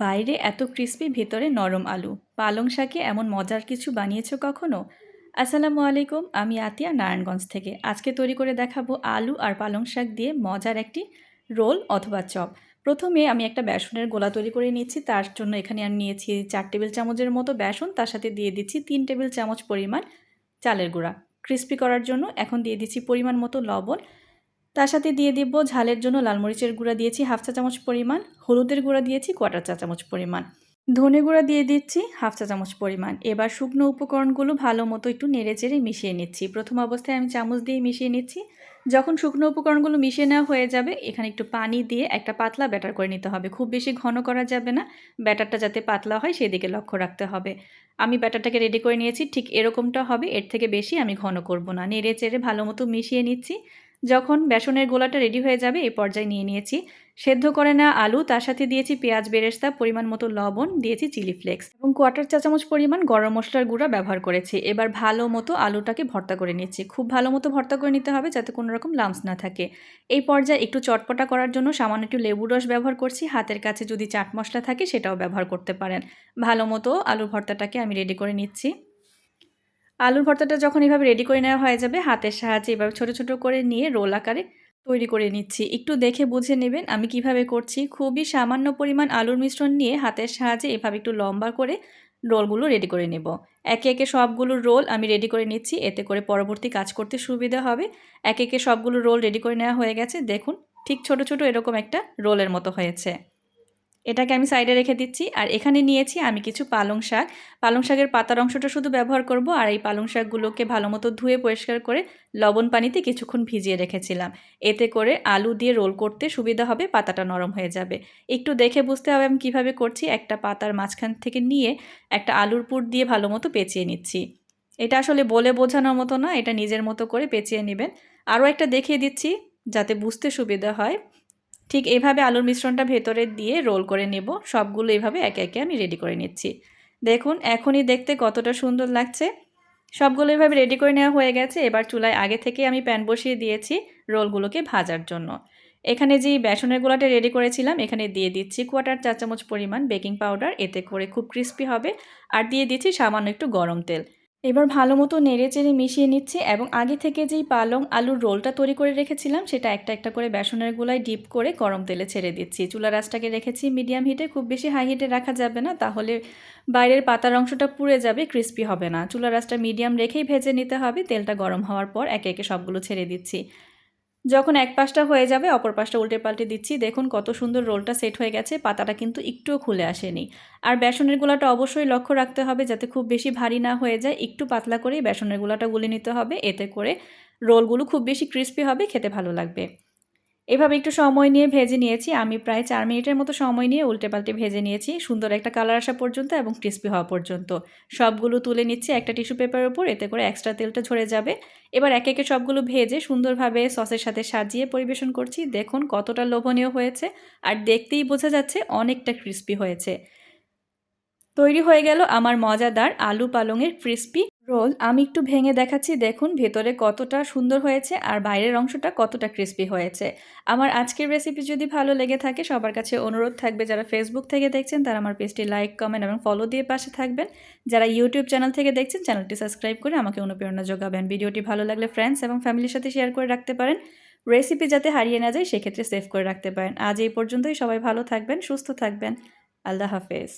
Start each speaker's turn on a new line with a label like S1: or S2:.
S1: বাইরে এত ক্রিস্পি ভেতরে নরম আলু, পালং শাকে এমন মজার কিছু বানিয়েছো কখনো? আসসালামু আলাইকুম, আমি আতিয়া নারায়ণগঞ্জ থেকে। আজকে তৈরি করে দেখাবো আলু আর পালং শাক দিয়ে মজার একটি রোল অথবা চপ। প্রথমে আমি একটা বেসনের গোলা তৈরি করে নিচ্ছি। তার জন্য এখানে আমি নিয়েছি 4 টেবিল চামচের মতো বেসন, তার সাথে দিয়ে দিচ্ছি 3 টেবিল চামচ পরিমাণ চালের গুঁড়া ক্রিস্পি করার জন্য। এখন দিয়ে দিচ্ছি পরিমাণ মতো লবণ, তার সাথে দিয়ে দিব ঝালের জন্য লাল মরিচের গুঁড়া দিয়েছি হাফ চা চামচ পরিমাণ, হলুদের গুঁড়া দিয়েছি কোয়ার্টার চা চামচ পরিমাণ, ধনে গুঁড়া দিয়ে দিচ্ছি হাফ চা চামচ পরিমাণ। এবার শুকনো উপকরণগুলো ভালো মতো একটু নেড়েচেড়ে মিশিয়ে নিচ্ছি। প্রথম অবস্থায় আমি চামচ দিয়ে মিশিয়ে নিচ্ছি। যখন শুকনো উপকরণগুলো মিশিয়ে নেওয়া হয়ে যাবে, এখানে একটু পানি দিয়ে একটা পাতলা ব্যাটার করে নিতে হবে। খুব বেশি ঘন করা যাবে না, ব্যাটারটা যাতে পাতলা হয় সেদিকে লক্ষ্য রাখতে হবে। আমি ব্যাটারটাকে রেডি করে নিয়েছি, ঠিক এরকমটা হবে, এর থেকে বেশি আমি ঘন করব না। নেড়েচেড়ে ভালো মতো মিশিয়ে নিচ্ছি। যখন বেসনের গোলাটা রেডি হয়ে যাবে এই পর্যায়ে নিয়ে নিয়েছি সেদ্ধ করে নেওয়া আলু, তার সাথে দিয়েছি পেঁয়াজ বেরেস্তা, পরিমাণ মতো লবণ, দিয়েছি চিলি ফ্লেক্স এবং কোয়ার্টার চা চামচ পরিমাণ গরম মশলার গুঁড়া ব্যবহার করেছি। এবার ভালো মতো আলুটাকে ভর্তা করে নিচ্ছি। খুব ভালো মতো ভর্তা করে নিতে হবে যাতে কোনো রকম লাম্পস না থাকে। এই পর্যায়ে একটু চটপটা করার জন্য সামান্য একটু লেবুর রস ব্যবহার করছি। হাতের কাছে যদি চাট মশলা থাকে সেটাও ব্যবহার করতে পারেন। ভালো মতো আলুর ভর্তাটাকে আমি রেডি করে নিচ্ছি। আলুর ভর্তাটা যখন এভাবে রেডি করে নেওয়া হয়ে যাবে, হাতের সাহায্যে এভাবে ছোট ছোট করে নিয়ে রোল আকারে তৈরি করে নিচ্ছি। একটু দেখে বুঝে নেবেন আমি কিভাবে করছি। খুবই সামান্য পরিমাণ আলুর মিশ্রণ নিয়ে হাতের সাহায্যে এভাবে একটু লম্বা করে রোলগুলো রেডি করে নেব। একে একে সবগুলো রোল আমি রেডি করে নিচ্ছি, এতে করে পরবর্তী কাজ করতে সুবিধা হবে। একে একে সবগুলো রোল রেডি করে নেওয়া হয়ে গেছে। দেখুন, ঠিক ছোট ছোট এরকম একটা রোলের মতো হয়েছে। এটাকে আমি সাইডে রেখে দিচ্ছি। আর এখানে নিয়েছি আমি কিছু পালং শাক। পালং শাকের পাতার অংশটা শুধু ব্যবহার করব। আর এই পালং শাকগুলোকে ভালো মতো ধুয়ে পরিষ্কার করে লবণ পানিতে কিছুক্ষণ ভিজিয়ে রেখেছিলাম। এতে করে আলু দিয়ে রোল করতে সুবিধা হবে, পাতাটা নরম হয়ে যাবে। একটু দেখে বুঝতে হবে আমি কিভাবে করছি। একটা পাতার মাঝখান থেকে নিয়ে একটা আলুর পুর দিয়ে ভালো মতো পেঁচিয়ে নিচ্ছি। এটা আসলে বলে বোঝানোর মতো না, এটা নিজের মতো করে পেঁচিয়ে নেবেন। আরও একটা দেখিয়ে দিচ্ছি যাতে বুঝতে সুবিধা হয়। ঠিক এভাবে আলুর মিশ্রণটা ভেতরে দিয়ে রোল করে নেব। সবগুলো এভাবে একে একে আমি রেডি করে নিচ্ছি। দেখুন এখনই দেখতে কতটা সুন্দর লাগছে। সবগুলো এভাবে রেডি করে নেওয়া হয়ে গেছে। এবার চুলায় আগে থেকে আমি প্যান বসিয়ে দিয়েছি রোলগুলোকে ভাজার জন্য। এখানে যে বেসনের গোলাটা রেডি করেছিলাম এখানে দিয়ে দিচ্ছি কোয়ার্টার চা চামচ পরিমাণ বেকিং পাউডার, এতে করে খুব ক্রিস্পি হবে। আর দিয়ে দিচ্ছি সামান্য একটু গরম তেল। এবার ভালো মতো নেড়েচেড়ে মিশিয়ে নিচ্ছি এবং আগে থেকে যেই পালং আলুর রোলটা তৈরি করে রেখেছিলাম সেটা একটা একটা করে বেসনের গোলায় ডিপ করে গরম তেলে ছেড়ে দিচ্ছি। চুলার আঁচটাকে রেখেছি মিডিয়াম হিটে, খুব বেশি হাই হিটে রাখা যাবে না, তাহলে বাইরের পাতার অংশটা পুড়ে যাবে, ক্রিস্পি হবে না। চুলার আঁচটা মিডিয়াম রেখেই ভেজে নিতে হবে। তেলটা গরম হওয়ার পর একে একে সবগুলো ছেড়ে দিচ্ছি। যখন এক পাশটা হয়ে যাবে অপর পাশটা উল্টে পাল্টে দিচ্ছি। দেখুন কত সুন্দর রোলটা সেট হয়ে গেছে, পাতাটা কিন্তু একটুও খুলে আসেনি। আর বেসনের গোলাটা অবশ্যই লক্ষ্য রাখতে হবে যাতে খুব বেশি ভারী না হয়ে যায়। একটু পাতলা করেই বেসনের গোলাটা গুলে নিতে হবে, এতে করে রোলগুলো খুব বেশি ক্রিস্পি হবে, খেতে ভালো লাগবে। এভাবে একটু সময় নিয়ে ভেজে নিয়েছি। আমি প্রায় 4 মিনিটের মতো সময় নিয়ে উল্টে পাল্টে ভেজে নিয়েছি, সুন্দর একটা কালার আসা পর্যন্ত এবং ক্রিস্পি হওয়া পর্যন্ত। সবগুলো তুলে নিচ্ছি একটা টিস্যু পেপারের উপর, এতে করে এক্সট্রা তেলটা ঝরে যাবে। এবার একে একে সবগুলো ভেজে সুন্দরভাবে সসের সাথে সাজিয়ে পরিবেশন করছি। দেখুন কতটা লোভনীয় হয়েছে, আর দেখতেই বোঝা যাচ্ছে অনেকটা ক্রিস্পি হয়েছে। তৈরি হয়ে গেল আমার মজাদার আলু পালংয়ের ক্রিস্পি রোল। আমি একটু ভেঙে দেখাচ্ছি, দেখুন ভেতরে কতটা সুন্দর হয়েছে আর বাইরের অংশটা কতটা ক্রিস্পি হয়েছে। আমার আজকের রেসিপি যদি ভালো লেগে থাকে, সবার কাছে অনুরোধ থাকবে যারা ফেসবুক থেকে দেখছেন তারা আমার পেজটি লাইক, কমেন্ট এবং ফলো দিয়ে পাশে থাকবেন। যারা ইউটিউব চ্যানেল থেকে দেখছেন চ্যানেলটি সাবস্ক্রাইব করে আমাকে অনুপ্রেরণা যোগাবেন। ভিডিওটি ভালো লাগলে ফ্রেন্ডস এবং ফ্যামিলির সাথে শেয়ার করে রাখতে পারেন। রেসিপি যাতে হারিয়ে না যায় সেক্ষেত্রে সেভ করে রাখতে পারেন। আজ এই পর্যন্তই, সবাই ভালো থাকবেন, সুস্থ থাকবেন। আল্লাহ হাফেজ।